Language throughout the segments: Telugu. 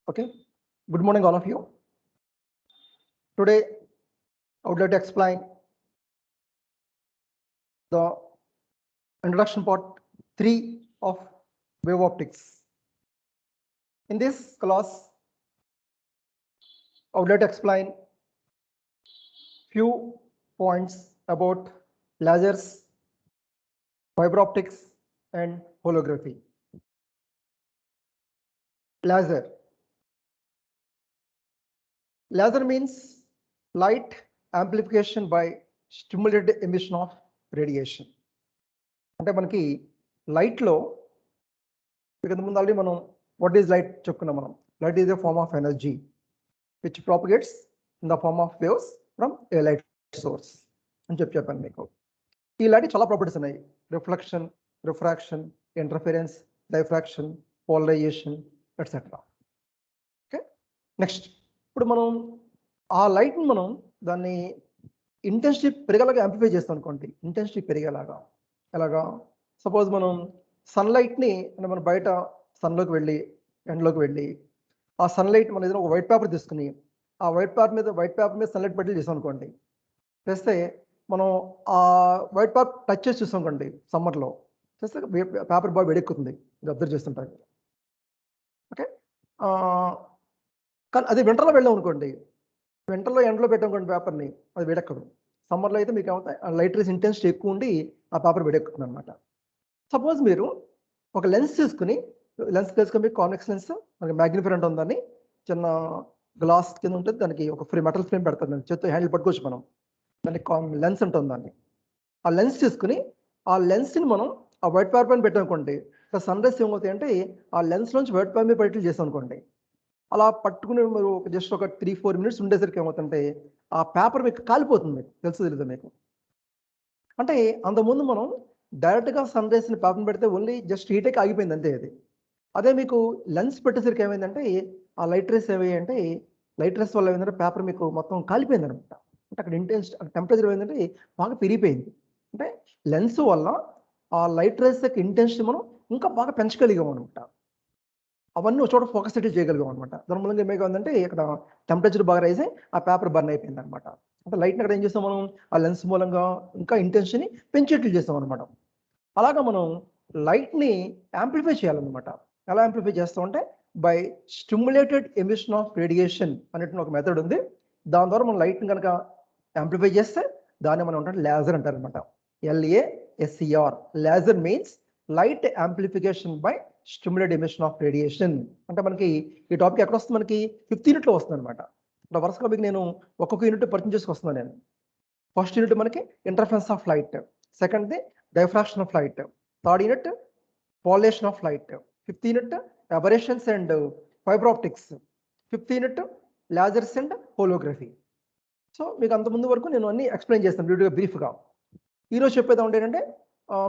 Okay, good morning, all of you. Today, I would like to explain the introduction part 3 of wave optics. In this class, I would like to explain few points about lasers, fiber optics, and holography. Laser. Laser means light amplification by stimulated emission of radiation. అంటే మనకి లైట్లో ఇంతకు ముందు ఆల్రెడీ మనం వాట్ ఈజ్ లైట్ చెప్పుకున్నాం మనం. Light is a form of energy which propagates in the form of waves from a light source అని చెప్పాను మీకు. ఈ లైట్ చాలా ప్రాపర్టీస్ ఉన్నాయి. Reflection, refraction, interference, diffraction, polarisation etcetera. Okay, next ఇప్పుడు మనం ఆ లైట్ని మనం దాన్ని ఇంటెన్సిటీ పెరిగేలాగా యాంప్లిఫై చేస్తాం అనుకోండి. ఇంటెన్సిటీ పెరిగేలాగా ఎలాగా? సపోజ్ మనం సన్లైట్ని అంటే మనం బయట సన్లోకి వెళ్ళి ఎండ్లోకి వెళ్ళి ఆ సన్లైట్ మన ఏదైనా ఒక వైట్ పేపర్ తీసుకుని ఆ వైట్ పేపర్ మీద సన్లైట్ పెట్టి చేసాం అనుకోండి. చేస్తే మనం ఆ వైట్ పేపర్ టచ్ చేసి చూసాం అనుకోండి సమ్మర్లో చేస్తే పేపర్ బాగా వేడెక్కుతుంది. ఇది అబ్జర్వ్ చేస్తుంటారు. ఓకే, కానీ అదే వింటర్లో వెళ్ళాం అనుకోండి, వింటర్లో ఎండలో పెట్టామనుకోండి పేపర్ని, అది వేడెక్కదు. సమ్మర్లో అయితే మీకు ఏమవుతాయి, ఆ లైట్ రేస్ ఇంటెన్సిటీ ఎక్కువ ఉండి ఆ పేపర్ వేడెక్కుతుంది అనమాట. సపోజ్ మీరు ఒక లెన్స్ తీసుకుని మీకు కాన్వెక్స్ లెన్స్ మనకి మ్యాగ్నిఫైర్ అంటే ఉందని చిన్న గ్లాస్ కింద ఉంటుంది, దానికి ఒక మెటల్ ఫ్రేమ్ పెడతారు, దాన్ని చేత్తో హ్యాండిల్ పట్టుకోవచ్చు మనం. దానికి లెన్స్ ఉంటుంది. దాన్ని ఆ లెన్స్ తీసుకుని ఆ లెన్స్ని మనం ఆ వైట్ పేపర్ పైన పెట్టామనుకోండి, సన్ రైస్ ఏమవుతాయి అంటే ఆ లెన్స్ నుంచి వైట్ పేపర్ మీద పట్టి చేసాం అనుకోండి, అలా పట్టుకుని మీరు జస్ట్ ఒక 3-4 మినిట్స్ ఉండేసరికి ఏమవుతుంటే ఆ పేపర్ మీకు కాలిపోతుంది. తెలుసు తెలీదు మీకు? అంటే అంతకుముందు మనం డైరెక్ట్గా సన్ రైస్ని పేపర్ని పెడితే ఓన్లీ జస్ట్ హీటేకి ఆగిపోయింది అంతే. అదే మీకు లెన్స్ పెట్టేసరికి ఏమైందంటే ఆ లైట్ రేస్ ఏమయ్యంటే లైట్ రేస్ వల్ల ఏమైందంటే పేపర్ మీకు మొత్తం కాలిపోయింది అనమాట. అంటే అక్కడ టెంపరేచర్ ఏమైందంటే బాగా పెరిగిపోయింది. అంటే లెన్స్ వల్ల ఆ లైట్ రేస్ యొక్క ఇంటెన్సిటీ మనం ఇంకా బాగా పెంచగలిగాం అనమాట. అవన్నీ ఒక చోట ఫోకస్ చేయగలిగాం అనమాట. దాని మూలంగా ఏమైందంటే ఇక్కడ టెంపరేచర్ బాగా రైజ్ అయ్యి ఆ పేపర్ బర్న్ అయిపోయింది అనమాట. అంటే లైట్ని అక్కడ ఏం చేస్తాం మనం, ఆ లెన్స్ మూలంగా ఇంకా ఇంటెన్సిటీని పెంచేట్లు చేస్తాం అనమాట. అలాగా మనం లైట్ని యాంప్లిఫై చేయాలన్నమాట. ఎలా యాంప్లిఫై చేస్తామంటే by stimulated emission of radiation అనేటువంటి ఒక మెథడ్ ఉంది. దాని ద్వారా మనం లైట్ని కనుక యాంప్లిఫై చేస్తే దాన్ని మనం అంటే లేజర్ అంటారు అనమాట. LASER. Laser means light amplification by stimulated emission of radiation. అంటే మనకి ఈ టాపిక్ ఎక్కడ వస్తుంది, మనకి 5th యూనిట్లో వస్తుంది అనమాట. అంటే వరుసగా మీకు నేను ఒక్కొక్క యూనిట్ పరిచయం చేసుకొస్తున్నాను నేను. ఫస్ట్ యూనిట్ మనకి ఇంటర్ఫరెన్స్ ఆఫ్ లైట్, సెకండ్ది diffraction of light, third unit polarisation of light, 5th unit aberrations and fibre optics, 5th unit lasers and holography. So మీకు అంతకుముందు వరకు నేను అన్ని ఎక్స్ప్లెయిన్ చేస్తాను వీడియో బ్రీఫ్గా. ఈరోజు చెప్పేది ఏంటంటే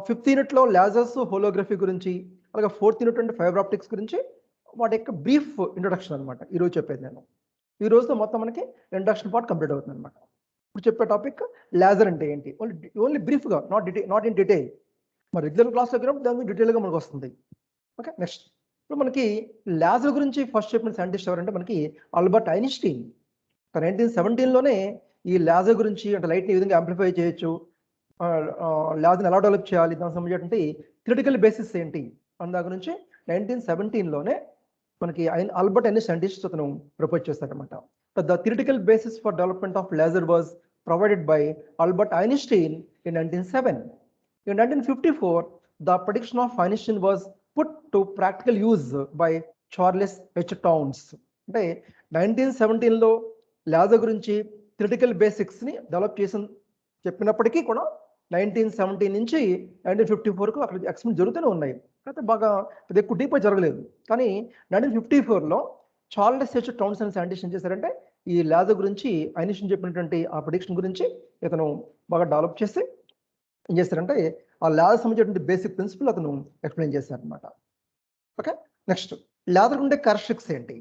5th యూనిట్లో లేజర్స్, హోలోగ్రఫీ గురించి, అలాగే 4th యూనిట్ అంటే ఫైబర్ ఆప్టిక్స్ గురించి వాటి యొక్క బ్రీఫ్ ఇంట్రొడక్షన్ అనమాట ఈరోజు చెప్పేది నేను. ఈ రోజుతో మొత్తం మనకి ఇంట్రొడక్షన్ పార్ట్ కంప్లీట్ అవుతుంది అనమాట. ఇప్పుడు చెప్పే టాపిక్ లేజర్ అంటే ఏంటి, ఓన్లీ బ్రీఫ్గా, నాట్ ఇన్ డీటెయిల్. మరి రెగ్యులర్ క్లాస్ దగ్గర దాని డీటెయిల్గా మనకు వస్తుంది. ఓకే, నెక్స్ట్ ఇప్పుడు మనకి లేజర్ గురించి ఫస్ట్ చెప్పిన సైంటిస్ట్ ఎవరంటే మనకి ఆల్బర్ట్ ఐన్స్టీన్. 1917లోనే ఈ లేజర్ గురించి, అంటే లైట్ని ఏ విధంగా యాంప్లిఫై చేయొచ్చు, లేజర్ని ఎలా డెవలప్ చేయాలి, దానికి సంబంధించినటువంటి థియరిటికల్ బేసిస్ ఏంటి అన్న దాని గురించి 1917లోనే మనకి ఆల్బర్ట్ ఐన్స్టీన్ సైంటిస్ట్ అతను ప్రపోజ్ చేస్తారనమాట. The theoretical basis for development of laser was provided by Albert Einstein in 1907. In 1954, the prediction of Einstein was put to practical use by Charles H. Townes. అంటే 1917లో లేజర్ గురించి థియరిటికల్ బేసిక్స్ని డెవలప్ చెప్పినప్పటికీ కూడా 1917 నుంచి 1954కు అక్కడ ఎక్స్పెరిమెంట్ జరుగుతూనే ఉన్నాయి. అయితే బాగా అది ఎక్కువ డీప్గా జరగలేదు. కానీ 1954లో చార్లెస్ హెచ్ టౌన్స్ అనే సైంటిస్ట్ ఏం చేశారంటే ఈ లేజర్ గురించి ఐన్స్టీన్ చెప్పినటువంటి ఆ ప్రెడిక్షన్ గురించి ఇతను బాగా డెవలప్ చేసి ఏం చేస్తారంటే ఆ లేజర్ సంబంధించినటువంటి బేసిక్ ప్రిన్సిపల్ అతను ఎక్స్ప్లెయిన్ చేశారనమాట. ఓకే, నెక్స్ట్ లేజర్ ఉండే క్యారెక్టరిస్టిక్స్ ఏంటి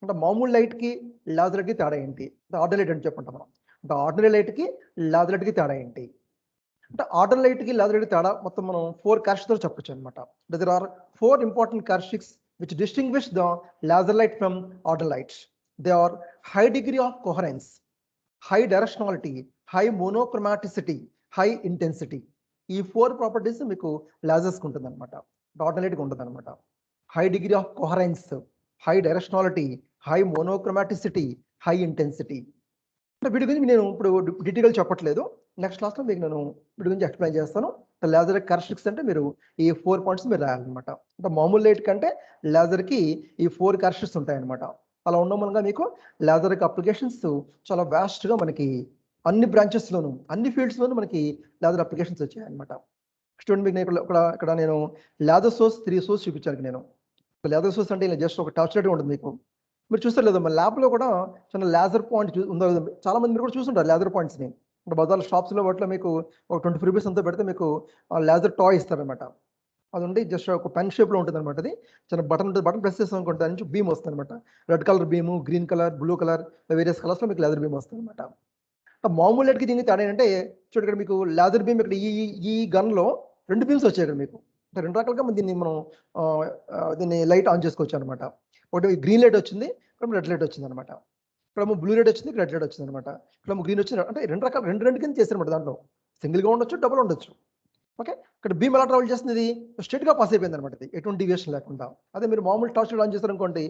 అంటే మామూలు లైట్కి లేజర్ లైట్కి తేడా ఏంటి, ఆర్డినరీ లైట్ అని చెప్పుకుంటాం మనం. అంటే ఆర్డినరీ లైట్కి లేజర్ లైట్కి తేడా ఏంటి అంటే ఆర్డినరీ లైట్కి లేజర్ లైట్కి తేడా మొత్తం మనం 4 క్యారెక్టరిస్టిక్స్ చెప్పొచ్చు అనమాట. There are 4 important characteristics which distinguish the laser light from ordinary light. They are high degree of coherence, high directionality, high monochromaticity, high intensity. ఈ 4 ప్రాపర్టీస్ మీకు లాజర్స్కి ఉంటుంది అనమాట, ఆర్డినరీగా ఉంటుంది అనమాట. High degree of coherence, high directionality, high monochromaticity, high intensity. అంటే వీటి గురించి నేను ఇప్పుడు డీటెయిల్గా చెప్పట్లేదు, నెక్స్ట్ క్లాస్లో మీకు నేను వీటి గురించి ఎక్స్ప్లెయిన్ చేస్తాను. లేజర్ క్యారెక్టరిస్టిక్స్ అంటే మీరు ఈ 4 పాయింట్స్ మీరు రాయాలన్నమాట. అంటే మామూలు లైట్ కంటే లేజర్కి ఈ 4 క్యారెక్టరిస్టిక్స్ ఉంటాయన్నమాట. అలా ఉండడం వల్ల మీకు లేజర్ అప్లికేషన్స్ చాలా వ్యాస్ట్గా మనకి అన్ని బ్రాంచెస్లోను అన్ని ఫీల్డ్స్లోనూ మనకి లేజర్ అప్లికేషన్స్ వచ్చాయన్నమాట. స్టూడెంట్ మీకు ఇక్కడ నేను లేజర్ సోర్స్ 3 సోర్స్ చూపించాను. నేను లేజర్ సోర్స్ అంటే జస్ట్ ఒక టార్చ్ లైట్ ఉంటుంది మీకు, మీరు చూస్తారు లేదు మన ల్యాబ్లో కూడా చిన్న లేజర్ పాయింట్ ఉందో, చాలా మంది మీరు కూడా చూస్తుంటారు లేజర్ పాయింట్స్ని. అంటే బజార్ షాప్స్లో వాటిలో మీకు ఒక 20 రూపీస్ అంతా పెడితే మీకు లేజర్ టాయ్ ఇస్తారనమాట. అది ఉండి జస్ట్ ఒక పెన్ షేప్లో ఉంటుంది అనమాట. అది చిన్న బటన్ ఉంటుంది, బటన్ ప్రెస్ చేస్తాం అనుకోండి, దాని నుంచి బీమ్ వస్తుంది అనమాట. Red colour beam, green colour, blue colour, various కలర్స్లో మీకు లేజర్ బీమ్ వస్తుంది అనమాట. మామూలు లైట్కి దీనికి తేడా ఏంటంటే చూడండి, ఇక్కడ మీకు లేజర్ బీమ్ ఇక్కడ ఈ గన్లో 2 బీమ్స్ వచ్చాయి ఇక్కడ మీకు. అంటే 2 రకాలుగా దీన్ని లైట్ ఆన్ చేసుకోవచ్చు అనమాట. ఒకటి గ్రీన్ లైట్ వచ్చింది, ఇక్కడ రెడ్ లైట్ వచ్చింది అనమాట. ఇక్కడ బ్లూ లైట్ వచ్చింది, రెడ్ లైట్ వచ్చింది అనమాట. ఇక్కడ గ్రీన్ వచ్చింది. అంటే 2 రకాలు, రెండు కింద చేశారనమాట. దాంట్లో సింగిల్గా ఉండొచ్చు, డబుల్ ఉండొచ్చు. ఓకే, ఇక్కడ బీమ్ ఎలా ట్రావెల్ చేస్తుంది, ఇది స్ట్రైట్గా పాస్ అయిపోయింది అనమాట. ఇది ఎటువంటి డివియేషన్ లేకుండా. అదే మీరు మామూలు టార్చ్ ఆన్ చేస్తారనుకోండి,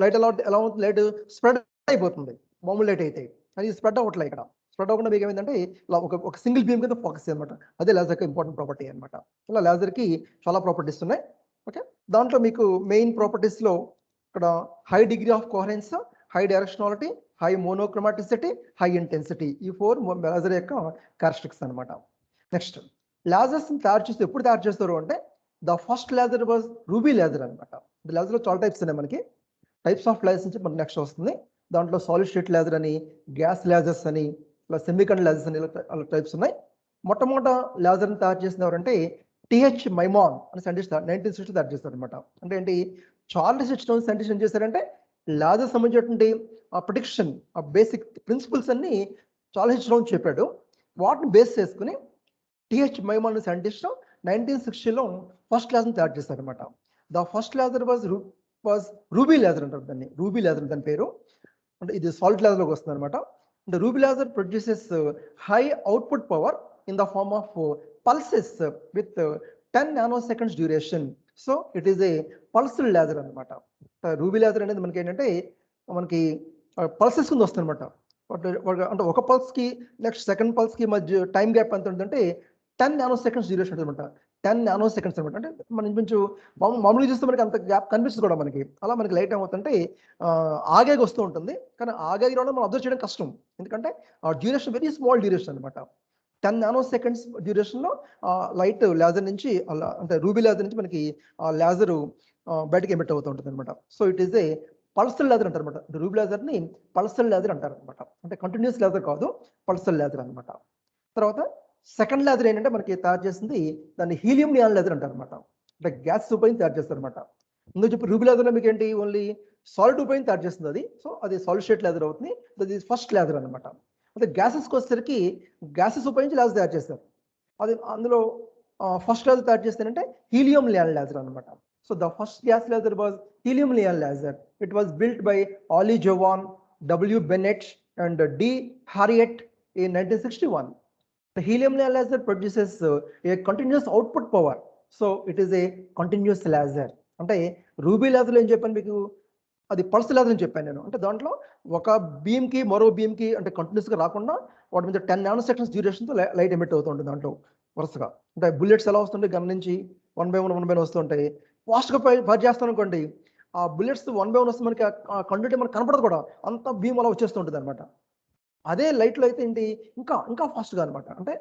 లైట్ ఎలా ఉంటుంది, లైట్ స్ప్రెడ్ అయిపోతుంది మామూలు లైట్ అయితే. అది స్ప్రెడ్ అవ్వట్లేదు. ఇక్కడ స్ప్రెడ్ అవ్వకుండా మీకు ఏమైందంటే ఇలా ఒక సింగిల్ బీమ్ కింద ఫోకస్ అనమాట. అదే లేజర్కి ఇంపార్టెంట్ ప్రాపర్టీ అనమాట. ఇలా లేజర్కి చాలా ప్రాపర్టీస్ ఉన్నాయి. ఓకే, దాంట్లో మీకు మెయిన్ ప్రాపర్టీస్లో ఇక్కడ high degree of coherence, high directionality, high monochromaticity, high intensity, ఈ 4 లేజర్ యొక్క క్యారెక్టరిస్టిక్స్ అనమాట. నెక్స్ట్ లేజర్స్ ఎప్పుడు తయారు చేస్తారు అంటే the first laser was ruby laser అనమాట. లేజర్లో చాలా టైప్స్ ఉన్నాయి మనకి. టైప్స్ ఆఫ్ లేజర్స్ నుంచి మనకి నెక్స్ట్ వస్తుంది. దాంట్లో సాలిడ్ స్టేట్ లేజర్ అని, గ్యాస్ లేజర్స్ అని, ఇలా సెమీకండక్టర్ లేజర్స్ అని ఇలా టైప్స్ ఉన్నాయి. మొట్టమొదట లేజర్ని తయారు చేసిన ఎవరంటే టిహెచ్ మైమాన్ అని సైంటిస్ట్ 1960 తయారు చేస్తారు అనమాట. అంటే ఏంటి, చార్లెస్ హిచ్స్టోన్ సైంటిస్ట్ ఏం చేశారంటే లేజర్ సంబంధించినటువంటి ఆ ప్రిడిక్షన్, ఆ బేసిక్ ప్రిన్సిపల్స్ అన్ని చార్లెస్ హిచ్స్టోన్ చెప్పాడు. వాటిని బేస్ చేసుకుని టిహెచ్ మైమాన్ సైంటిస్ట్ 1960లో ఫస్ట్ లేజర్ని తయారు చేశారు అనమాట. The first laser was ruby laser అంటారు దాన్ని. రూబీ లేజర్ దాని పేరు. అంటే ఇది సాలిడ్ లేజర్లోకి వస్తుంది అనమాట. అంటే ruby laser produces high output power in the form of pulses with 10 nanoseconds duration. So it is a pulsed laser అనమాట. రూబీ లేజర్ అనేది మనకి ఏంటంటే మనకి పల్సెస్ కింద వస్తుంది అనమాట. అంటే ఒక పల్స్కి నెక్స్ట్ సెకండ్ పల్స్కి మధ్య టైం గ్యాప్ ఎంత ఉంటుందంటే 10 నానోసెకండ్స్ డ్యూరేషన్ ఉంటుంది అనమాట. 10 నానోసెకండ్స్ అనమాట. అంటే మనం కొంచెం మామూలుగా చూస్తే మనకి అంత గ్యాప్ కనిపిస్తుంది కూడా మనకి. అలా మనకి లైట్ ఏమవుతుందంటే ఆగేగి వస్తూ ఉంటుంది. కానీ ఆగేగి రావడం మనం అబ్జర్వ్ చేయడం కష్టం, ఎందుకంటే ఆ డ్యూరేషన్ వెరీ స్మాల్ డ్యూరేషన్ అనమాట. 10 నానోసెకండ్స్ డ్యూరేషన్లో లైట్ లేజర్ నుంచి అంటే రూబీ లేజర్ నుంచి మనకి ఆ లేజర్ బయటకి ఎమిట్ అవుతూ ఉంటుంది అనమాట. So it is a pulsed laser అంటారు అనమాట. రూబీ లేజర్ని పల్సల్ లేజర్ అంటారు అనమాట. అంటే కంటిన్యూస్ లేజర్ కాదు, పల్సల్ లేజర్ అనమాట. తర్వాత సెకండ్ లేజర్ ఏంటంటే మనకి తయారు చేసింది దాన్ని హీలియం నియాన్ లేజర్ అంటారు అనమాట. అంటే గ్యాస్ ఉపయోగించి తయారు చేస్తారు అనమాట. ముందు చెప్పి రూబీ లేజర్లో మీకు ఏంటి ఓన్లీ సాలిడ్ ఉపయోగించి తయారు చేస్తుంది అది. సో అది సాలిడ్ స్టేట్ లేజర్ అవుతుంది. అది ఫస్ట్ లేజర్ అనమాట. అంటే గ్యాసెస్కి వచ్చేసరికి గ్యాసెస్ ఉపయోగించి లేజర్ తయారు చేస్తారు. అది అందులో ఫస్ట్ లేజర్ తయారు చేస్తారంటే హీలియం నియాన్ లేజర్ అనమాట. So the first gas laser was helium neon laser. It was built by Ali Javan, W. Bennett and D. Harriet in 1961. The helium nion laser produces a continuous output power. So it is a continuous laser. అంటే రూబీ లేజర్లో ఏం చెప్పాను మీకు, అది పల్స్ లేజర్ అని చెప్పాను నేను. అంటే దాంట్లో ఒక బీమ్కి మరో బీమ్కి అంటే కంటిన్యూస్గా రాకుండా వాటి మీద 10 నానోసెకండ్స్ డ్యూరేషన్తో లైట్ ఎమిట్ అవుతూ ఉంటుంది దాంట్లో వరుసగా. అంటే బుల్లెట్స్ ఎలా వస్తుంటాయి గన్ నుంచి 1 by 1 వస్తుంటాయి. ఫాస్ట్గా ఫైర్ చేస్తాను అనుకోండి, ఆ బుల్లెట్స్ 1 by 1 వస్తే మనకి ఆ కంటిన్యూటీ మనకు కనపడదు కూడా, అంత బీమ్ అలా వచ్చేస్తూ ఉంటుంది అనమాట. అదే లైట్లో అయితే ఏంటి ఇంకా ఫాస్ట్గా అనమాట. అంటే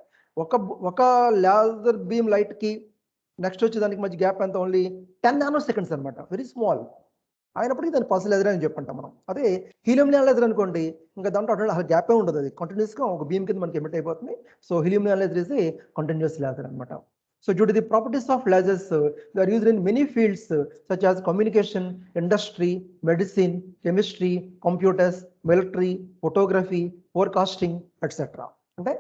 ఒక లేజర్ బీమ్ లైట్కి నెక్స్ట్ వచ్చే దానికి మధ్య గ్యాప్ ఎంత ఓన్లీ 10 నానోసెకండ్స్ అనమాట. వెరీ స్మాల్ అయినప్పటికీ దాన్ని పల్స్ లేజర్ అని చెప్పంటాం మనం. అదే హీలియం నియాన్ లేజర్ అనుకోండి, ఇంకా దాంట్లో అసలు గ్యాపే ఉండదు, అది కంటిన్యూస్గా ఒక బీమ్ కింద మనకి ఎమిట్ అయిపోతుంది. So helium neon laser is a continuous laser అనమాట. So due to the properties of lasers, they are used in many fields such as communication, industry, medicine, chemistry, computers, military, photography, forecasting, etc. అంటే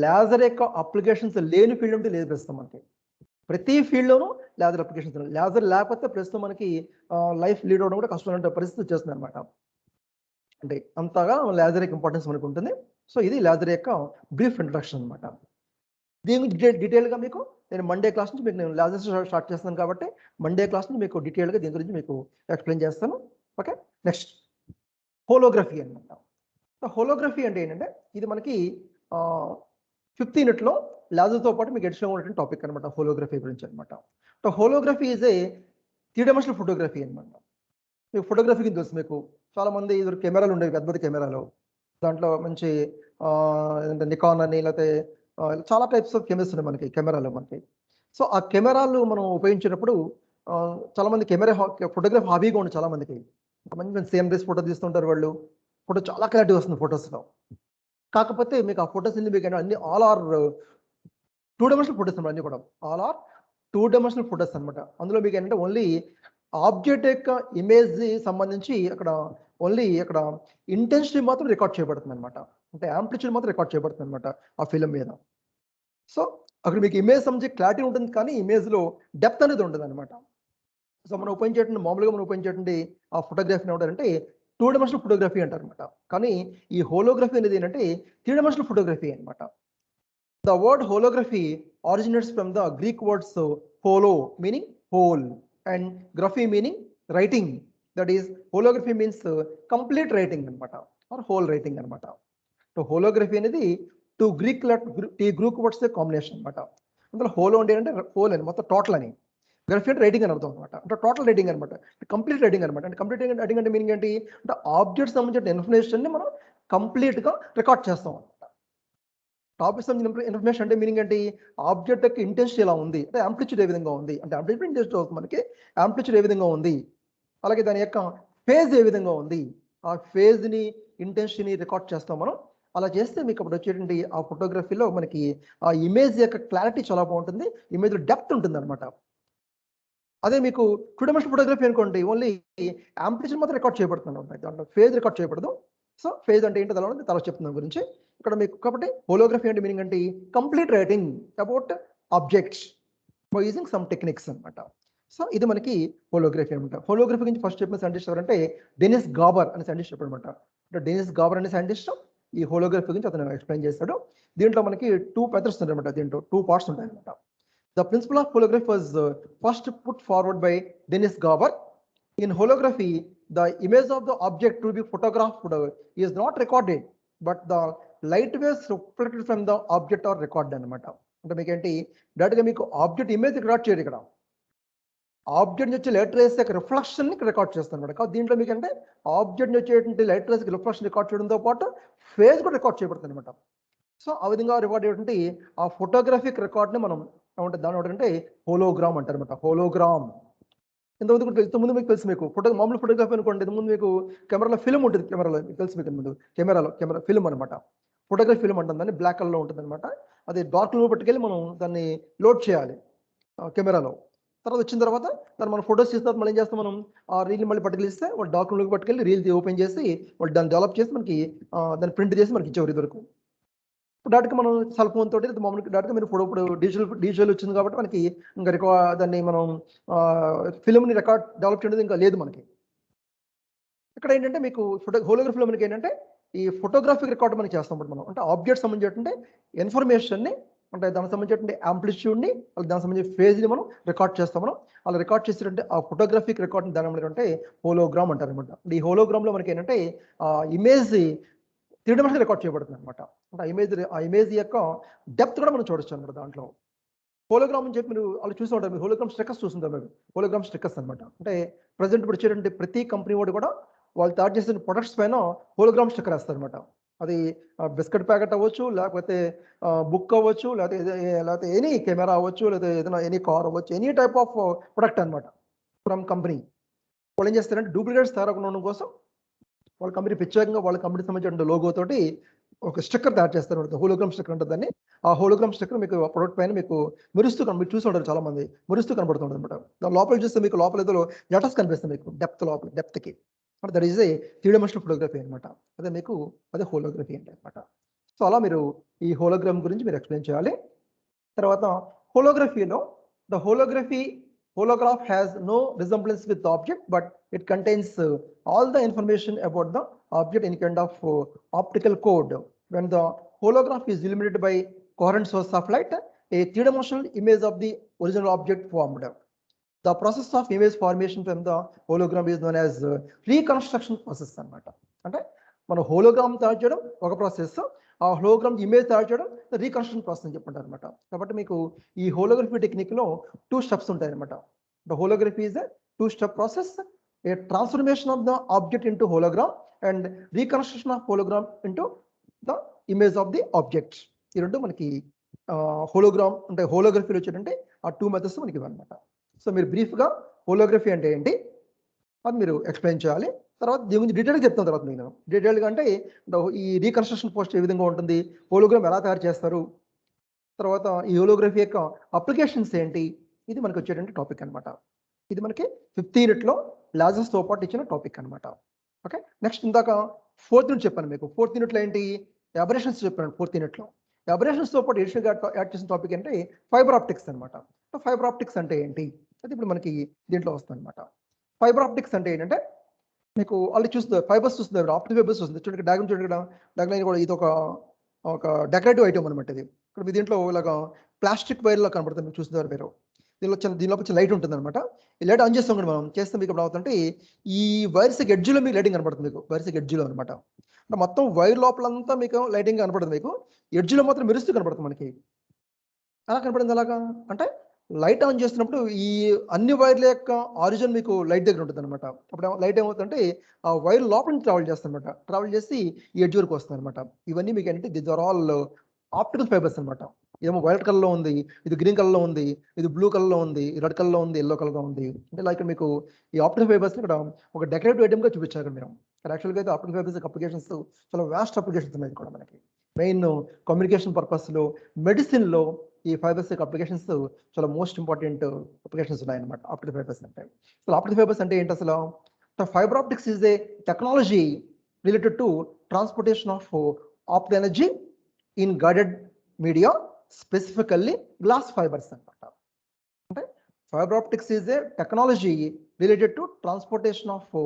లేజర్ యొక్క అప్లికేషన్స్ లేని ఫీల్డ్ అంటే లేదు ప్రస్తుతం మనకి. ప్రతి ఫీల్డ్లోనూ లేజర్ అప్లికేషన్స్. లేజర్ లేకపోతే ప్రస్తుతం మనకి లైఫ్ లీడ్ అవ్వడం కూడా కష్టమైన పరిస్థితి వచ్చేస్తుంది అనమాట. అంటే అంతగా లేజర్ యొక్క ఇంపార్టెన్స్ మనకు ఉంటుంది. సో ఇది లేజర్ యొక్క బ్రీఫ్ ఇంట్రడక్షన్ అనమాట. దీని గురించి డీటెయిల్గా మీకు నేను మండే క్లాస్ నుంచి మీకు నేను లేజర్స్ స్టార్ట్ చేస్తున్నాను కాబట్టి మండే క్లాస్ నుంచి మీకు డీటెయిల్గా దీని గురించి మీకు ఎక్స్ప్లెయిన్ చేస్తాను. ఓకే, నెక్స్ట్ హోలోగ్రఫీ అనమాట. హోలోగ్రఫీ అంటే ఏంటంటే ఇది మనకి 5th యూనిట్లో లేజర్తో పాటు మీకు ఎడిషనల్ ఉన్నటువంటి టాపిక్ అనమాట హోలోగ్రఫీ గురించి అనమాట. Holography is a 3-dimensional photography అనమాట. మీకు ఫోటోగ్రఫీ కింద తెలుసు, మీకు చాలా మంది ఇద్దరు కెమెరాలు ఉండేవి, పెద్ద పెద్ద కెమెరాలు. దాంట్లో మంచి నికాన్ అని లేకపోతే చాలా టైప్స్ ఆఫ్ కెమెరాస్ ఉన్నాయి మనకి కెమెరాలు మనకి. సో ఆ కెమెరాలు మనం ఉపయోగించేటప్పుడు చాలా మంది కెమెరా ఫోటోగ్రఫీ హాబీగా ఉంది చాలా మందికి. మంచి మంచి సీనరీస్ ఫోటో తీస్తుంటారు వాళ్ళు. ఫోటో చాలా క్లారిటీ వస్తుంది ఫొటోస్లో. కాకపోతే మీకు ఆ ఫొటోస్ మీకు అన్ని ఆల్ ఆర్ 2-dimensional ఫొటోస్ అన్నమాట. అన్ని కూడా ఆల్ ఆర్ 2-dimensional ఫొటోస్ అనమాట. అందులో మీకు ఏంటంటే ఓన్లీ ఆబ్జెక్ట్ యొక్క ఇమేజ్ సంబంధించి అక్కడ ఓన్లీ అక్కడ ఇంటెన్సిటీ మాత్రం రికార్డ్ చేయబడుతుంది అనమాట. అంటే యాంప్లిట్యూడ్ మాత్రం రికార్డ్ చేయబడుతుంది అనమాట ఆ ఫిలిం మీద. సో అక్కడ మీకు ఇమేజ్ సంబంధించి క్లారిటీ ఉంటుంది, కానీ ఇమేజ్లో డెప్త్ అనేది ఉండదు అనమాట. సో మనం ఉపయోగించేటువంటి మామూలుగా మనం ఉపయోగించేటువంటి ఆ ఫోటోగ్రఫీని ఏమంటారంటే 2-dimensional ఫోటోగ్రఫీ అంటారు అనమాట. కానీ ఈ హోలోగ్రఫీ అనేది ఏంటంటే 3-dimensional ఫోటోగ్రఫీ అనమాట. The word holography originates from the Greek words holo meaning whole and graphy meaning writing. That is, holography means complete writing anamata or whole writing anamata. So holography అనేది two Greek words combination anamata. అందులో holo అంటే whole అని మొత్తం టోటల్ అని, గ్రఫీ అంటే రైటింగ్ అని అర్థం అనమాట. అంటే టోటల్ రైటింగ్ అనమాట, కంప్లీట్ రైటింగ్ అనమాట. అంటే కంప్లీట్ రైటింగ్ అంటే మీనింగ్ ఏంటి అంటే ఆబ్జెక్ట్ సంబంధించిన ఇన్ఫర్మేషన్ని మనం కంప్లీట్గా రికార్డ్ చేస్తాం అనమాట. టాపిక్ సంబంధించిన ఇన్ఫర్మేషన్ అంటే మీనింగ్ ఏంటి, ఆబ్జెక్ట్ యొక్క ఇంటెన్సిటీ ఎలా ఉంది, అంటే యాంప్లిట్యూడ్ ఏ విధంగా ఉంది, అంటే యాంప్లిట్యూడ్ ఇంటెన్సిటీ అవుతుంది మనకి, యాంప్లిట్యూడ్ ఏ విధంగా ఉంది, అలాగే దాని యొక్క ఫేజ్ ఏ విధంగా ఉంది, ఆ ఫేజ్ని ఇంటెన్సిటీని రికార్డ్ చేస్తాం మనం. అలా చేస్తే మీకు అప్పుడు వచ్చేటువంటి ఆ ఫోటోగ్రఫీలో మనకి ఆ ఇమేజ్ యొక్క క్లారిటీ చాలా బాగుంటుంది, ఇమేజ్లో డెప్త్ ఉంటుంది అనమాట. అదే మీకు 2-dimensional ఫోటోగ్రఫీ అనుకోండి, ఓన్లీ యాంప్లిట్యూడ్ మాత్రం రికార్డ్ చేయబడుతుంది అనమాట, దాంట్లో ఫేజ్ రికార్డ్ చేయబడదు. సో ఫేజ్ అంటే ఏంటో తర్వాత తర్వాత చెప్తున్నాం గురించి ఇక్కడ మీకు. కాబట్టి హోలోగ్రఫీ అంటే మీనింగ్ అంటే complete writing about objects by using some techniques అనమాట. సో ఇది మనకి హోలోగ్రఫీ అనమాట. హోలోగ్రఫీ గురించి ఫస్ట్ చెప్పిన సైంటిస్ట్ ఎవరంటే డెనిస్ గాబర్ అనే సైంటిస్ట్ చెప్పారనమాట. అంటే డెనిస్ గాబర్ అనే సైంటిస్ట్ ఈ హోలోగ్రఫీ గురించి అతను ఎక్స్ప్లెయిన్ చేస్తాడు. దీంట్లో మనకి 2 మెథడ్స్ ఉంటాయి అనమాట, దీంట్లో 2 parts ఉంటాయి అనమాట. The principle of holography was first put forward by Dennis Garber. In holography, the image of the object to be photographed is not recorded, but the light waves reflected from the object are recorded అనమాట. అంటే మీకు ఏంటి డైరెక్ట్గా మీకు ఆబ్జెక్ట్ ఇమేజ్ రికార్డ్ చేయరు, ఇక్కడ ఆబ్జెక్ట్ నుంచి లైట్ రేస్ యొక్క రిఫ్లెక్షన్ రికార్డ్ చేస్తాను అనమాట. కాబట్టి దీంట్లో మీకు అంటే ఆబ్జెక్ట్ వచ్చేటువంటి లైట్ రేస్ రిఫ్లెక్షన్ రికార్డ్ చేయడంతో పాటు ఫేజ్ కూడా రికార్డ్ చేయబడుతుంది అనమాట. సో ఆ విధంగా రికార్డ్ అయ్యేటువంటి ఆ ఫోటోగ్రఫిక్ రికార్డ్ని మనం ఏమంటే దాని ఏంటంటే హోలోగ్రామ్ అంటారు అనమాట. హోలోగ్రామ్ ఇంతకుముందు మీకు తెలుసు, మీకు మామూలు ఫోటోగ్రఫీ అనుకోండి, ఇంతకుముందు మీకు కెమెరాలో ఫిల్మ్ ఉంటుంది, కెమెరాలో మీకు తెలుసు, మీకు ముందు కెమెరా ఫిల్మ్ అనమాట. ఫోటోగ్రఫీ ఫిల్మ్ ఉంటుంది, దాన్ని బ్లాక్ కలర్లో ఉంటుంది అనమాట. అది డార్క్ రూమ్ పట్టుకెళ్ళి మనం దాన్ని లోడ్ చేయాలి కెమెరాలో. తర్వాత వచ్చిన తర్వాత దాన్ని మనం ఫోటోస్ తీసిన తర్వాత మళ్ళీ ఏం చేస్తాం, మనం ఆ రీల్ మళ్ళీ పట్టుకెళ్ళిస్తే వాళ్ళు డార్క్ రూమ్లోకి పట్టుకెళ్ళి రీల్ ఓపెన్ చేసి వాళ్ళు దాన్ని డెవలప్ చేసి మనకి దాన్ని ప్రింట్ చేసి మనకి ఇచ్చేవారు ఇదివరకు. డైరెక్ట్గా మనం సెల్ ఫోన్ తోటి మామూలుగా డైరెక్ట్గా మీరు ఇప్పుడు డిజిటల్ వచ్చింది కాబట్టి మనకి ఇంకా దాన్ని మనం ఫిల్మ్ని డెవలప్ చేయడం ఇంకా లేదు మనకి. ఇక్కడ ఏంటంటే మీకు హోలోగ్రఫీలో మనకి ఏంటంటే ఈ ఫోటోగ్రాఫిక్ రికార్డ్ మనం చేస్తాం మనం. అంటే ఆబ్జెక్ట్ సంబంధించినటువంటి ఇన్ఫర్మేషన్ని, అంటే దానికి సంబంధించినటువంటి యాంప్లిట్యూడ్ని, దానికి సంబంధించిన ఫేజ్ని మనం రికార్డ్ చేస్తాం మనం. అలా రికార్డ్ చేసేటంటే ఆ ఫోటోగ్రాఫిక్ రికార్డ్ని దాని ఏంటంటే హోలోగ్రామ్ అంటారు అనమాట. ఈ హోలోగ్రామ్లో మనకి ఏంటంటే ఇమేజ్ 3-dimensional రికార్డ్ చేయబడుతుంది అనమాట. అంటే ఆ ఇమేజ్ యొక్క డెప్త్ కూడా మనం చూడొచ్చు అనమాట దాంట్లో. హోలోగ్రామ్ అని చెప్పి మీరు వాళ్ళు చూసి ఉంటారు, మీరు హోలోగ్రామ్ స్టిక్కర్స్ చూస్తుంటారు, మీరు హోలోగ్రామ్ స్టిక్కర్స్ అనమాట. అంటే ప్రజెంట్ ఇప్పుడు వచ్చేటువంటి ప్రతి కంపెనీ వాడు కూడా వాళ్ళు తయారు చేసిన ప్రొడక్ట్స్ పైన హోలోగ్రామ్ స్టిక్కర్ వేస్తారు అనమాట. అది బిస్కెట్ ప్యాకెట్ అవ్వచ్చు, లేకపోతే బుక్ అవ్వచ్చు, లేకపోతే ఎనీ కెమెరా అవ్వచ్చు, లేదా ఏదైనా ఎనీ కార్ అవ్వచ్చు, ఎనీ టైప్ ఆఫ్ ప్రొడక్ట్ అనమాట ఫ్రమ్ కంపెనీ. వాళ్ళు ఏం చేస్తారంటే డూప్లికేట్స్ తయారకుండా కోసం వాళ్ళ కంపెనీ ప్రత్యేకంగా వాళ్ళ కంపెనీ సంబంధించిన లోగో తోటి ఒక స్టిక్కర్ తయారు చేస్తారు, హోలోగ్రామ్ స్టిక్కర్ ఉంటుంది దాన్ని. ఆ హోలోగ్రామ్ స్టిక్కర్ మీకు ప్రొడక్ట్ పైన మీకు మెరుస్తూ మీరు చూసి ఉంటారు, చాలా మంది మెరుస్తూ కనబడుతుంటుంది అనమాట. దాని లోపల చూస్తే మీకు లోపల ఏదో జటస్ కనిపిస్తుంది మీకు డెప్త్ లోపల డెప్త్కి. That is a 3-dimensional photography అనమాట. అదే మీకు అదే హోలోగ్రఫీ అంటే అనమాట. సో అలా మీరు ఈ హోలోగ్రామ్ గురించి మీరు ఎక్స్ప్లెయిన్ చేయాలి. తర్వాత హోలోగ్రఫీలో the holography holograph has no resemblance with the object, but it contains all the information about the object in kind of optical code. When the holograph is illuminated by coherent source of light, a three-dimensional image of the original object formed. The process of image formation from the hologram is known as reconstruction process అన్నమాట. అంటే మన హోలోగ్రామ్ తయారు చేయడం ఒక ప్రాసెస్, ఆ హోలోగ్రామ్ ఇమేజ్ తయారు చేయడం రీకన్స్ట్రక్షన్ ప్రాసెస్ అని చెప్పుంటారు అనమాట. కాబట్టి మీకు ఈ హోలోగ్రఫీ టెక్నిక్ లో 2 స్టెప్స్ ఉంటాయి అనమాట. The holography is a 2-step process, A transformation of the object into hologram and reconstruction of hologram into the image of the object. ఈ రెండు మనకి హోలోగ్రామ్ అంటే హోలోగ్రఫీలో వచ్చేటంటే ఆ 2 మెథడ్స్ మనకి ఇవన్నమాట. సో మీరు బ్రీఫ్గా హోలోగ్రఫీ అంటే ఏంటి అది మీరు ఎక్స్ప్లెయిన్ చేయాలి. తర్వాత దీని గురించి డీటెయిల్గా చెప్తాను. తర్వాత నేను డీటెయిల్గా అంటే ఈ రీకన్స్ట్రక్షన్ పోస్ట్ ఏ విధంగా ఉంటుంది, హోలోగ్రామ్ ఎలా తయారు చేస్తారు, తర్వాత ఈ హోలోగ్రఫీ యొక్క అప్లికేషన్స్ ఏంటి, ఇది మనకి వచ్చేటువంటి టాపిక్ అనమాట. ఇది మనకి 5th యూనిట్లో లాజర్స్తో పాటు ఇచ్చిన టాపిక్ అనమాట. ఓకే, నెక్స్ట్ ఇందాక 4th యూనిట్ చెప్పాను మీకు. 4th యూనిట్లో ఏంటి, అబరేషన్స్ చెప్పాను. 4th యూనిట్లో అబరేషన్స్తో పాటు ఎడిషనల్గా యాడ్ చేసిన టాపిక్ అంటే ఫైబర్ ఆప్టిక్స్ అనమాట. ఫైబర్ ఆప్టిక్స్ అంటే ఏంటి అది ఇప్పుడు మనకి దీంట్లో వస్తుంది అనమాట. ఫైబర్ ఆప్టిక్స్ అంటే ఏంటంటే మీకు వాళ్ళు చూస్తుంది ఫైబర్స్ చూస్తుంది, ఆప్టిక్ ఫైబర్స్ వస్తుంది. చూడండి డయాగ్రామ్, చూడండి డయాగ్రామ్ కూడా ఇది ఒక డెకరేటివ్ ఐటమ్ అనమాట. ఇది ఇక్కడ మీ దీంట్లో ఇలాగా ప్లాస్టిక్ వైర్లో కనబడుతుంది, మీరు చూస్తున్నారు మీరు. దీనిలో కొంచెం లైట్ ఉంటుంది అనమాట. ఈ లైట్ ఆన్ చేస్తాం కూడా మనం చేస్తే మీకు ఇప్పుడు అవుతుంటే ఈ వైర్స్ ఎడ్జ్లో మీకు లైటింగ్ కనబడుతుంది. మీకు వైర్స్ ఎడ్జ్లో అనమాట. అంటే మొత్తం వైర్ లోపలంతా మీకు లైటింగ్ కనపడుతుంది, మీకు ఎడ్జ్లో మాత్రం మెరుస్తూ కనబడుతుంది మనకి. ఎలా కనపడింది అలాగా అంటే లైట్ ఆన్ చేస్తున్నప్పుడు ఈ అన్ని వైర్ల యొక్క ఆరిజిన్ మీకు లైట్ దగ్గర ఉంటుంది అనమాట. అప్పుడు లైట్ ఏమవుతుందంటే ఆ వైర్ లోపల నుంచి ట్రావెల్ చేస్తుంది అనమాట. ట్రావెల్ చేసి ఈ ఎడ్జ్ వరకు వస్తుంది అనమాట. ఇవన్నీ మీకు ఏంటంటే this are all optical fibres అనమాట. ఏమో వైలెట్ కలర్లో ఉంది, ఇది గ్రీన్ కలర్లో ఉంది, ఇది బ్లూ కలర్లో ఉంది, రెడ్ కలర్లో ఉంది, ఎల్లో కలర్లో ఉంది. అంటే ఇలా ఇక్కడ మీకు ఈ ఆప్టికల్ ఫైబర్స్ ఇక్కడ ఒక డెకరేటివ్ ఐటమ్గా చూపించారు మీరు. యాక్చువల్గా అయితే ఆప్టికల్ ఫైబర్స్ అప్లికేషన్స్ చాలా వాస్ట్ అప్లికేషన్స్ ఉన్నాయి కూడా మనకి. మెయిన్ కమ్యూనికేషన్ పర్పస్లో, మెడిసిన్లో ఈ ఫైబర్స్ యొక్క అప్లికేషన్స్ చాలా మోస్ట్ ఇంపార్టెంట్ అప్లికేషన్స్ ఉన్నాయన్నమాట. ఆప్టికల్ ఫైబర్స్ అంటే అసలు ఆప్టికల్ ఫైబర్స్ అంటే ఏంటి అసలు? Fibre optics is a technology related to transportation of optical energy in guided media, specifically glass fibres అనమాట. అంటే fibre optics is a technology related to transportation of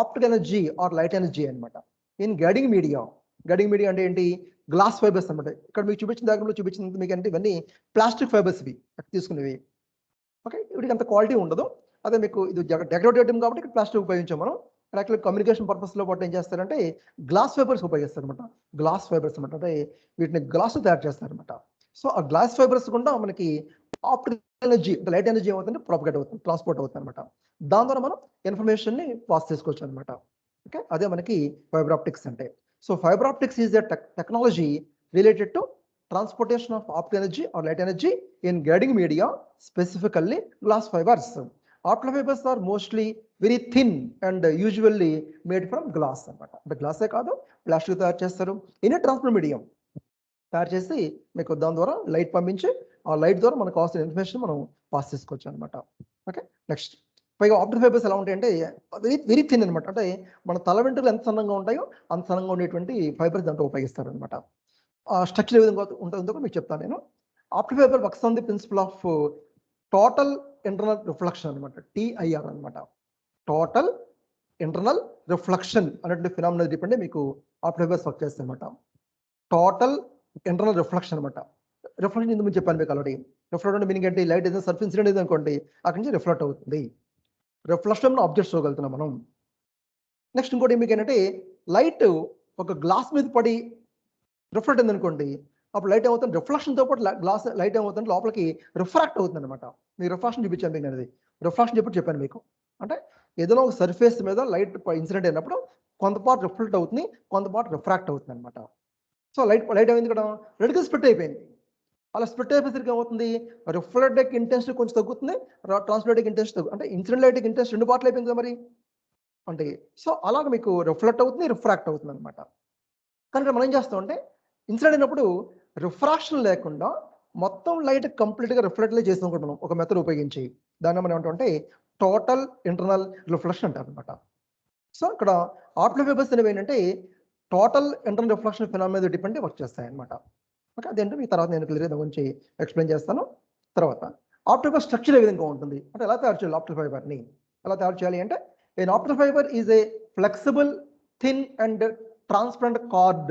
optical energy or light energy అనమాట in guiding media. Guiding media అంటే ఏంటి? గ్లాస్ ఫైబర్స్ అనమాట. ఇక్కడ మీకు చూపించిన దాంట్లో చూపించింది మీకు అంటే ఇవన్నీ ప్లాస్టిక్ ఫైబర్స్ ఇవి తీసుకునేవి. ఓకే, వీటికి అంత క్వాలిటీ ఉండదు. అదే మీకు ఇది డెకరేటివ్ ఐటమ్ కాబట్టి ఇక్కడ ప్లాస్టిక్ ఉపయోగించాం మనం. యాక్చువల్ కమ్యూనికేషన్ పర్పస్లో పాటు ఏం చేస్తారంటే గ్లాస్ ఫైబర్స్ ఉపయోగిస్తారు అనమాట. గ్లాస్ ఫైబర్స్ అనమాట, అంటే వీటిని గ్లాస్ తయారు చేస్తారనమాట. సో ఆ గ్లాస్ ఫైబర్స్ కూడా మనకి ఆప్టికల్ ఎనర్జీ, లైట్ ఎనర్జీ ఏమవుతుంది, ప్రాపగేట్ అవుతుంది, ట్రాన్స్పోర్ట్ అవుతుంది అనమాట. దాని ద్వారా మనం ఇన్ఫర్మేషన్ని పాస్ చేసుకోవచ్చు అనమాట. ఓకే, అదే మనకి ఫైబర్ ఆప్టిక్స్ అంటే. So fiber optics is a technology related to transportation of optical energy or light energy in guiding media, specifically glass fibers. Optical fibers are mostly very thin and usually made from glass. The glass ఏ కాదు, ప్లాస్టిక్ తయారు చేస్తారు. ఇన్ ట్రాన్స్పరెంట్ మీడియం తయారు చేసి మీకు దాని ద్వారా లైట్ పంపించి ఆ లైట్ ద్వారా మనకు కావాల్సిన ఇన్ఫర్మేషన్ మనం పాస్ చేసుకోవచ్చు అనమాట. ఓకే, నెక్స్ట్ పైగా ఆప్టికల్ ఫైబర్స్ ఎలా ఉంటాయంటే వెరీ వెరీ థిన్ అనమాట. అంటే మన తల వెంట్రుకలు ఎంత సన్నంగా ఉంటాయో అంత సన్నంగా ఉండేటువంటి ఫైబర్స్ దాంట్లో ఉపయోగిస్తారు అనమాట. ఆ స్ట్రక్చర్ ఏ విధంగా ఉంటుందో మీకు చెప్తాను నేను. Optical fibre works on the principle of total internal reflection అనమాట, TIR అనమాట. టోటల్ ఇంటర్నల్ రిఫ్లెక్షన్ అనేటువంటి ఫినామినా డిపెండ్ మీకు ఆప్టికల్ ఫైబర్స్ వర్క్ చేస్తాయి అనమాట. టోటల్ ఇంటర్నల్ రిఫ్లెక్షన్ అనమాట. రిఫ్లెక్షన్ ఇందుకు ముందు చెప్పాను మీకు ఆల్రెడీ. రిఫ్లెక్ట్ అంటే మీనింగ్ ఏంటి? లైట్ ఏదైనా సర్ఫ్ ఇన్సిడెంట్ ఏది అనుకోండి, అక్కడి నుంచి రిఫ్లెక్ట్ అవుతుంది. రిఫ్లెక్షన్ ఆబ్జెక్ట్స్ చూడగలుగుతున్నాం మనం. నెక్స్ట్ ఇంకోటి మీకు ఏంటంటే లైట్ ఒక గ్లాస్ మీద పడి రిఫ్లెక్ట్ అయింది అనుకోండి, అప్పుడు లైట్ ఏమవుతుంది, రిఫ్లెక్షన్తో పాటు గ్లాస్ లైట్ ఏమవుతుంది లోపలికి రిఫ్రాక్ట్ అవుతుంది అనమాట. మీకు రిఫ్లెక్షన్ చూపించాను మీకు, అనేది రిఫ్లెక్షన్ చెప్పాను మీకు. అంటే ఏదైనా ఒక సర్ఫేస్ మీద లైట్ ఇన్సిడెంట్ అయినప్పుడు కొంత పార్ట్ రిఫ్లెక్ట్ అవుతుంది, కొంత పార్ట్ రిఫ్రాక్ట్ అవుతుంది అనమాట. సో లైట్ ఏమైంది ఇక్కడ రెడ్గా స్ప్లిట్ అయిపోయింది. అలా స్ప్లిట్ అయిపోయేసరికి ఏమవుతుంది, రిఫ్లెక్టివ్ ఇంటెన్సిటీ కొంచెం తగ్గుతుంది, ట్రాన్స్మిటివ్ ఇంటెన్సిటీ అంటే ఇన్సిడెంట్ లైటింగ్ ఇంటెన్సిటీ 2 పార్ట్లు అయిపోయింది కదా మరి. అంటే సో అలాగ మీకు రిఫ్లెక్ట్ అవుతుంది, రిఫ్రాక్ట్ అవుతుంది అనమాట. కనుక మనం ఏం చేస్తాం అంటే ఇన్సిడెంట్ అయినప్పుడు రిఫ్రాక్షన్ లేకుండా మొత్తం లైట్ కంప్లీట్గా రిఫ్లెక్ట్ చేస్తాం కూడా మనం ఒక మెథడ్ ఉపయోగించి. దాన్ని మనం ఏమంటామంటే టోటల్ ఇంటర్నల్ రిఫ్లెక్షన్ అంటారు అనమాట. సో ఇక్కడ ఆప్టికల్ ఫైబర్స్ అనేవి ఏంటంటే టోటల్ ఇంటర్నల్ రిఫ్లెక్షన్ ఫినామినా మీద డిపెండ్ వర్క్ చేస్తాయి అనమాట. ఓకే, అదేంటో మీ తర్వాత నేను క్లియర్గా గురించి ఎక్స్ప్లెయిన్ చేస్తాను. తర్వాత ఆప్టికల్ ఫైబర్ స్ట్రక్చర్ ఏ విధంగా ఉంటుంది అంటే ఎలా తయారు చేయాలి ఆప్టికల్ ఫైబర్ని ఎలా తయారు చేయాలి అంటే an optical fiber is a flexible thin and transparent cord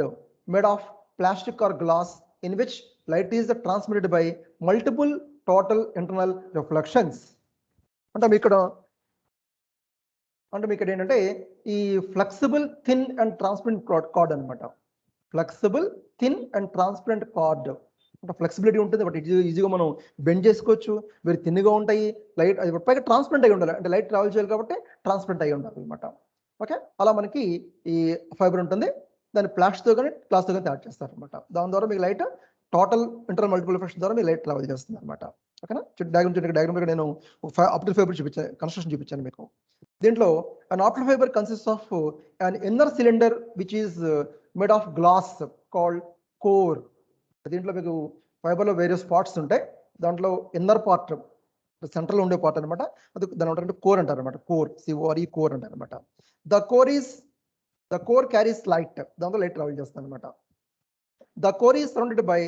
made of plastic or glass in which light is transmitted by multiple total internal reflections అంటే మీకు ఏంటంటే ఈ flexible thin and transparent cord అనమాట flexible thin and transparent cord అంటే ఫ్లెక్సిబిలిటీ ఉంటుంది బట్ ఈజీగా మనం బెండ్ చేసుకోవచ్చు వెరీ థిన్గా ఉంటాయి లైట్ అది పైగా ట్రాన్స్పరెంట్ అయి ఉండాలి అంటే లైట్ ట్రావెల్ చేయాలి కాబట్టి ట్రాన్స్పరెంట్ అయి ఉండాలి అనమాట ఓకే అలా మనకి ఈ ఫైబర్ ఉంటుంది దాన్ని ప్లాస్టిక్తో కానీ గ్లాస్తో కానీ తయారు చేస్తారు అనమాట దాని ద్వారా మీకు light total internal multiple reflection ద్వారా మీకు లైట్ ట్రావెల్ చేస్తుంది అనమాట ఓకేనా డయాగ్రామ్ నేను ఆప్టికల్ ఫైబర్ చూపించాను కన్స్ట్రక్షన్ చూపించాను మీకు దీంట్లో an optical fibre consist of an inner cylinder which is made of glass called core దీంట్లో మీకు ఫైబర్లో వేరియస్ పార్ట్స్ ఉంటాయి దాంట్లో ఇన్నర్ పార్ట్ సెంట్రల్ ఉండే పార్ట్ అనమాట అది దాని ఏంటంటే కోర్ అంటారు అనమాట కోర్ సిఓఆర్ఈ కోర్ అంటారు అనమాట ద కోర్ క్యారీస్ లైట్ దాంతో లైట్ ట్రావెల్ చేస్తుంది అనమాట the core is surrounded by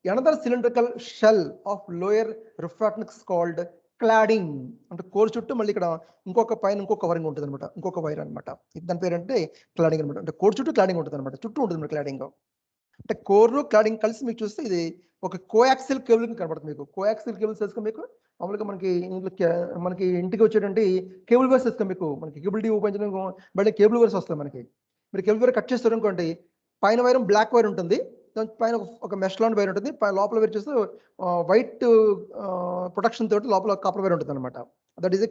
another cylindrical shell of lower refractance called cladding అంటే కోర్ చుట్టూ మళ్ళీ ఇక్కడ ఇంకొక పైన ఇంకొక కవరింగ్ ఉంటుంది అనమాట ఇంకొక వైర్ అనమాట దాని పేరు అంటే క్లాడింగ్ అనమాట అంటే కోర్ చుట్టూ క్లాడింగ్ ఉంటుంది అనమాట చుట్టూ ఉంటుంది క్లాడింగ్ అంటే కోర్ క్లాడింగ్ కలిసి మీకు చూస్తే ఇది ఒక కోయాక్సిల్ కేబుల్ కనబడుతుంది మీకు కోయాక్సిల్ కేబుల్స్ వేసుకొని మీకు మామూలుగా మనకి ఇంటికి వచ్చేటువంటి కేబుల్ వైర్స్ వేసుకొని మీకు మనకి కేబుల్ టీవీ ఓపెన్ చేయడం మళ్ళీ కేబుల్ వైర్స్ వస్తాయి మనకి మీరు కేబుల్ వైర్ కట్ చేస్తారు అనుకోండి పైన వైర్ బ్లాక్ వైర్ ఉంటుంది దాని పైన ఒక మెష్ లాంటి వైర్ ఉంటుంది లోపల వైర్ చేస్తే వైట్ ప్రొటెక్షన్ తోటి లోపల కాపర్ వైర్ ఉంటుంది అనమాట దట్ ఈస్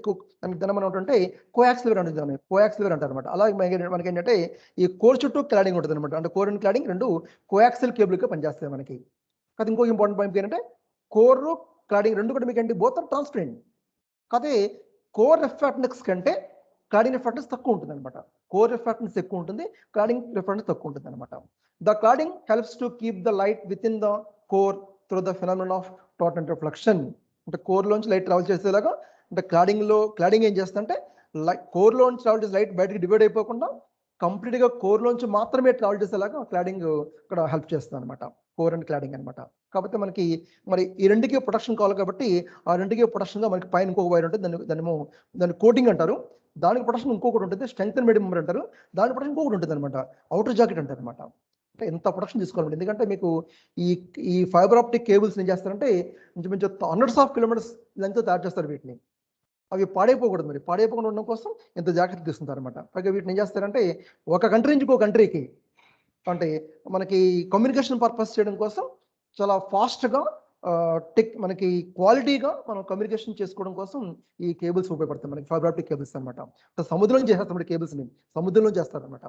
దాని మనం ఏంటంటే కోయాక్సిల్ వైర్ ఉంటుంది కోయాక్సిల్ వైర్ అంటారు అనమాట అలాగే మనకి ఏంటంటే ఈ కోర్ చుట్టూ క్లాడింగ్ ఉంటుంది అనమాట అంటే కోర్ అండ్ క్లాడింగ్ రెండు కోయాక్సిల్ కేబుల్గా పనిచేస్తాయి మనకి అది ఇంకో ఇంపార్టెంట్ పాయింట్ ఏంటంటే కోర్ క్లాడింగ్ రెండు కూడా మీకు ఏంటి బోత్ ఆర్ ట్రాన్స్పరెంట్ కాదే కోర్ రిఫ్రాక్టెన్స్ కంటే క్లాడింగ్ రిఫ్రాక్టెన్స్ తక్కువ ఉంటుంది అనమాట కోర్ రిఫ్రాక్టెన్స్ ఎక్కువ ఉంటుంది క్లాడింగ్ రిఫ్రాక్టెన్స్ తక్కువ ఉంటుంది అనమాట the cladding helps to keep the light with in the core through the phenomenon of total reflection అంటే కోర్లోంచి లైట్ ట్రావెల్ చేసేలాగా అంటే క్లాడింగ్ ఏం చేస్తుందంటే కోర్లోంచి ట్రావెల్ చేసే లైట్ బయటకి డివైడ్ అయిపోకుండా కంప్లీట్గా కోర్లోంచి మాత్రమే ట్రావెల్ చేసేలాగా క్లాడింగ్ ఇక్కడ హెల్ప్ చేస్తుంది అనమాట కోర్ అండ్ క్లాడింగ్ అనమాట కాబట్టి మనకి మరి ఈ రెండుకి ప్రొటెక్షన్ కావాలి కాబట్టి ఆ రెండుకి ప్రొటెక్షన్గా మనకి పైన ఇంకొక వైర్ ఉంటుంది దాన్ని కోటింగ్ అంటారు దానికి ప్రొటెక్షన్ ఇంకొకటి ఉంటుంది స్ట్రెంగ్త్ అండ్ మీడియం మెంబర్ అంటారు దాని ప్రొటెక్షన్ ఇంకొకటి ఉంటుంది అనమాట అవుటర్ జాకెట్ అంటారు అనమాట అంటే ఎంత ప్రొటెక్షన్ తీసుకోవాలి ఎందుకంటే మీకు ఈ ఫైబర్ ఆప్టిక్ కేబుల్స్ ఏం చేస్తారంటే ఇంచుమించు హండ్రెడ్స్ ఆఫ్ కిలోమీటర్స్ లెంగ్త్ తయారు చేస్తారు వీటిని అవి పాడైపోకూడదు మరి పాడైపోకుండా ఉండడం కోసం ఎంత జాగ్రత్త తీసుకుంటారు అనమాట పైగా వీటిని ఏం చేస్తారంటే ఒక కంట్రీ నుంచి ఇంకో కంట్రీకి అంటే మనకి కమ్యూనికేషన్ పర్పస్ చేయడం కోసం చాలా ఫాస్ట్గా మనకి క్వాలిటీగా మనం కమ్యూనికేషన్ చేసుకోవడం కోసం ఈ కేబుల్స్ ఉపయోగపడతాయి మనకి ఫైబర్ ఆప్టిక్ కేబుల్స్ అనమాట సముద్రంలో చేస్తారు మన కేబుల్స్ని సముద్రంలో చేస్తారనమాట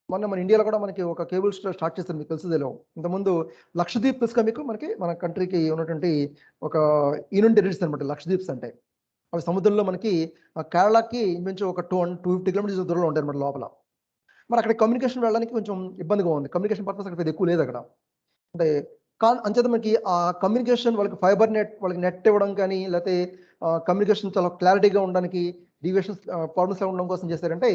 మన ఇండియాలో కూడా మనకి ఒక కేబుల్ స్టార్ట్ చేస్తారు మీకు తెలుసుదేలో ఇంతకుముందు లక్షద్వీప్ తెలుసుగా మీకు మన కంట్రీకి ఉన్నటువంటి ఒక యూనియన్ టెరిటరీస్ అనమాట లక్షద్వీప్స్ అంటే అవి సముద్రంలో మనకి కేరళకి ఇంచుమించు ఒక 250 కిలోమీటర్స్ దూరంలో ఉంటాయి అనమాట లోపల మరి అక్కడ కమ్యూనికేషన్ వెళ్ళడానికి కొంచెం ఇబ్బందిగా ఉంది కమ్యూనికేషన్ పర్పస్ అక్కడ ఎక్కువ లేదు అక్కడ అంటే అంచేత మనకి ఆ కమ్యూనికేషన్ వాళ్ళకి ఫైబర్ నెట్ వాళ్ళకి నెట్ ఇవ్వడం కానీ లేకపోతే కమ్యూనికేషన్ చాలా క్లారిటీగా ఉండడానికి డీవియేషన్ ప్రాబ్లమ్స్ ఉండడం కోసం చేశారంటే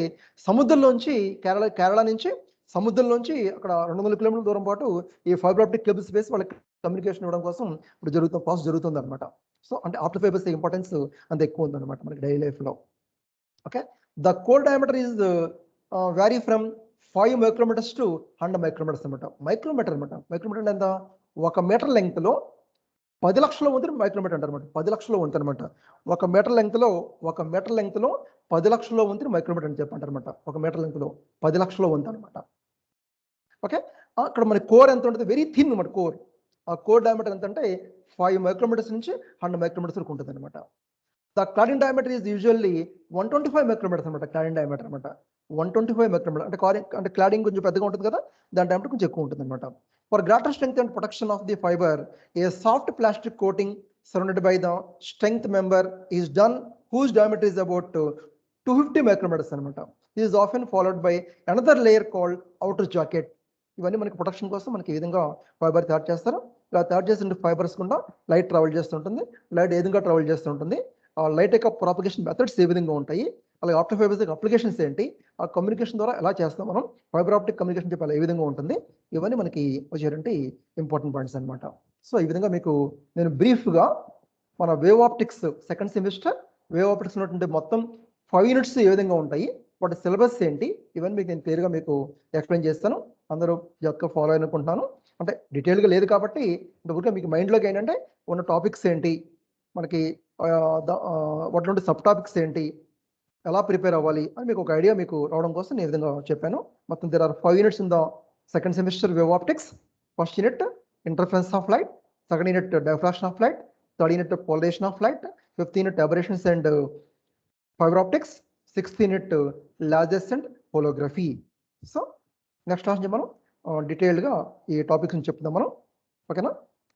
సముద్రంలోంచి కేరళ నుంచి సముద్రంలోంచి అక్కడ 200 కిలోమీటర్ల దూరం పాటు ఈ ఫైబర్ ఆప్టిక్ కేబుల్స్ వేసి వాళ్ళకి కమ్యూనికేషన్ ఇవ్వడం కోసం ఇప్పుడు ప్రాసెస్ జరుగుతుంది అనమాట సో అంటే ఆప్టికల్ ఫైబర్స్ ఇంపార్టెన్స్ అంత ఎక్కువ ఉందన్నమాట మనకి డైలీ లైఫ్లో okay the core diameter is vary from 5 micrometres to 100 micrometres అనమాట మైక్రోమీటర్ అంటే ఎంత 1 మీటర్ లెంగ్త్లో 10 లక్షల వంతు మైక్రోమీటర్ అంటారు అనమాట 10 లక్షల వంతు అనమాట 1 మీటర్ లెంగ్త్లో 10 లక్షల వంతు మైక్రోమీటర్ అని చెప్పంటారు అనమాట 1 మీటర్ లెంగ్త్లో 10 లక్షల వంతు అనమాట ఓకే అక్కడ మన కోర్ ఎంత ఉంటుంది వెరీ థిన్ అనమాట కోర్ ఆ కోర్ డయామీటర్ ఎంత అంటే 5 మైక్రోమీటర్స్ నుంచి 100 మైక్రోమీటర్స్ వరకు ఉంటుంది అనమాట the cladding diameter is usually 125 micrometres అనమాట క్లాడింగ్ డయామీటర్ అనమాట 125 మైక్రోమీటర్ అంటే క్లాడింగ్ కొంచెం పెద్దగా ఉంటుంది కదా దాని డయామీటర్ కొంచెం ఎక్కువ ఉంటుంది అనమాట for greater strength and protection of the fibre a soft plastic coating surrounded by the strength member is done whose diameter is about 250 micrometres అనమాట this is often followed by another layer called outer jacket ఇవన్నీ మనకి ప్రొటెక్షన్ కోసం మనకి ఈ విధంగా ఫైబర్ తయారు చేస్తారు ఇలా తయారు చేసిన ఫైబర్స్ కూడా లైట్ ట్రావెల్ చేస్తుంటుంది లైట్ ఏ విధంగా ట్రావెల్ చేస్తుంటుంది ఆ లైట్ యొక్క ప్రాపగేషన్ మెథడ్స్ ఏ విధంగా ఉంటాయి అలాగే ఆప్టికల్ ఫైబర్స్ యొక్క అప్లికేషన్స్ ఏంటి ఆ కమ్యూనికేషన్ ద్వారా ఎలా చేస్తాం మనం ఫైబర్ ఆప్టిక్ కమ్యూనికేషన్ చెప్పాలి ఏ విధంగా ఉంటుంది ఇవన్నీ మనకి వచ్చేటువంటి ఇంపార్టెంట్ పాయింట్స్ అనమాట సో ఈ విధంగా మీకు నేను బ్రీఫ్గా మన wave optics second semester wave optics ఉన్నటువంటి మొత్తం 5 యూనిట్స్ ఏ విధంగా ఉంటాయి, వాటి సిలబస్ ఏంటి, ఇవన్నీ మీకు నేను క్లియర్గా మీకు ఎక్స్ప్లెయిన్ చేస్తాను. అందరూ జాగ్రత్తగా ఫాలో అనుకుంటున్నాను. అంటే డీటెయిల్గా లేదు కాబట్టి ఊరికే మీకు మైండ్లోకి ఏంటంటే ఉన్న టాపిక్స్ ఏంటి, మనకి వాటిలో ఉండే సబ్ టాపిక్స్ ఏంటి, ఎలా ప్రిపేర్ అవ్వాలి అని మీకు ఒక ఐడియా మీకు రావడం కోసం నేను ఈ విధంగా చెప్పాను. మొత్తం there are 5 units in the second semester wave optics. First unit interference of light, second unit diffraction of light, third unit polarisation of light, fifth unit aberrations and fibre optics, sixth unit lasers and holography. So next class మనం డీటెయిల్డ్గా ఈ టాపిక్స్ చెప్తున్నాం మనం, ఓకేనా.